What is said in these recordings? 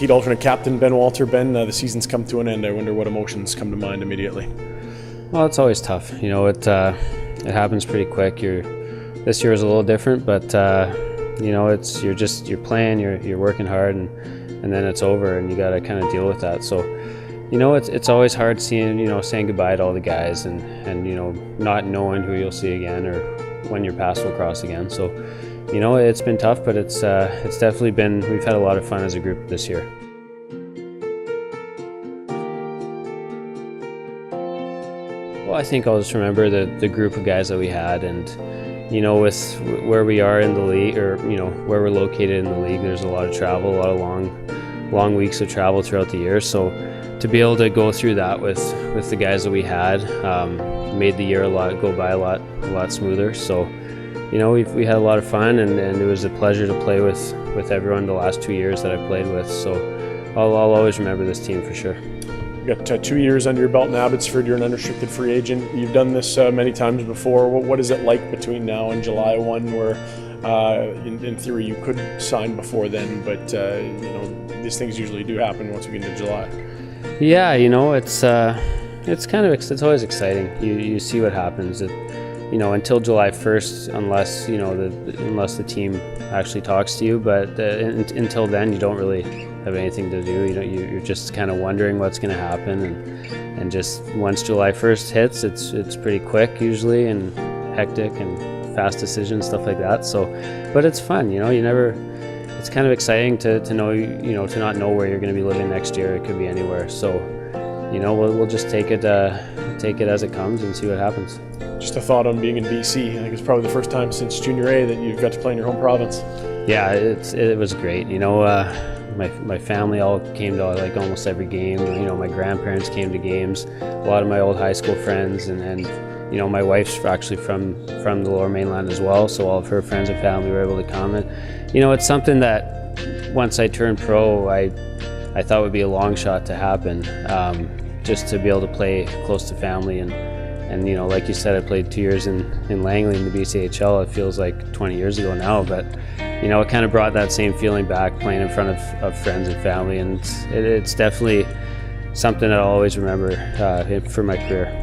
Heat alternate captain Ben Walter. Ben, the season's come to an end. I wonder what emotions come to mind immediately. Well, it's always tough. You know, it happens pretty quick. This year is a little different, but you know, you're playing, you're working hard, and then it's over, and you got to kind of deal with that. So, you know, it's always hard saying goodbye to all the guys, and you know, not knowing who you'll see again or when your paths will cross again. So, you know, it's been tough, but it's definitely been. We've had a lot of fun as a group this year. Well, I think I'll just remember the group of guys that we had, and you know, with where we are in the league, or you know, where we're located in the league, there's a lot of travel, a lot of long weeks of travel throughout the year. So to be able to go through that with the guys that we had made the year go by a lot smoother. So, you know, we had a lot of fun, and it was a pleasure to play with everyone the last 2 years that I played with. So I'll always remember this team for sure. You got 2 years under your belt in Abbotsford. You're an unrestricted free agent. You've done this many times before. What is it like between now and July 1, where in theory you could sign before then, but you know, these things usually do happen once we get into July? Yeah, you know, it's always exciting. You see what happens. You know, until July 1st, unless you know unless the team actually talks to you. But until then, you don't really have anything to do. You know, you're just kind of wondering what's going to happen, and just once July 1st hits, it's pretty quick usually, and hectic and fast decisions, stuff like that. So, but it's fun. You know, it's kind of exciting to know, you know, to not know where you're going to be living next year. It could be anywhere. So, you know, we'll just take it as it comes and see what happens. Just a thought on being in BC. I think it's probably the first time since Junior A that you've got to play in your home province. Yeah, it was great. You know, my family all came to like almost every game. You know, my grandparents came to games. A lot of my old high school friends, and you know, my wife's actually from the Lower Mainland as well, so all of her friends and family were able to come. And you know, it's something that once I turned pro, I thought would be a long shot to happen, just to be able to play close to family. And you know, like you said, I played 2 years in Langley in the BCHL. It feels like 20 years ago now, but you know, it kind of brought that same feeling back, playing in front of friends and family, and it's definitely something that I'll always remember for my career.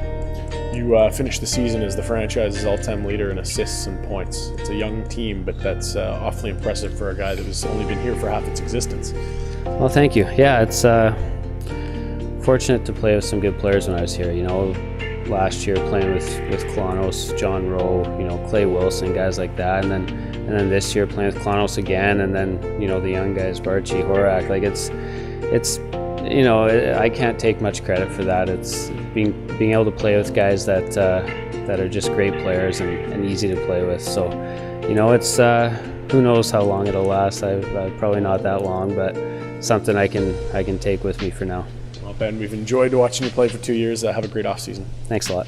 You finished the season as the franchise's all-time leader in assists and points. It's a young team, but that's awfully impressive for a guy that has only been here for half its existence. Well, thank you. Yeah, it's fortunate to play with some good players when I was here. You know, last year playing with Klonos, John Rowe, you know, Clay Wilson, guys like that, and then this year playing with Klonos again, and then you know, the young guys, Barchi, Horak. Like it's you know, I can't take much credit for that. It's being able to play with guys that are just great players and easy to play with. So, you know, it's who knows how long it'll last. Probably not that long, but something I can take with me for now. Well, Ben, we've enjoyed watching you play for 2 years. Have a great off season. Thanks a lot.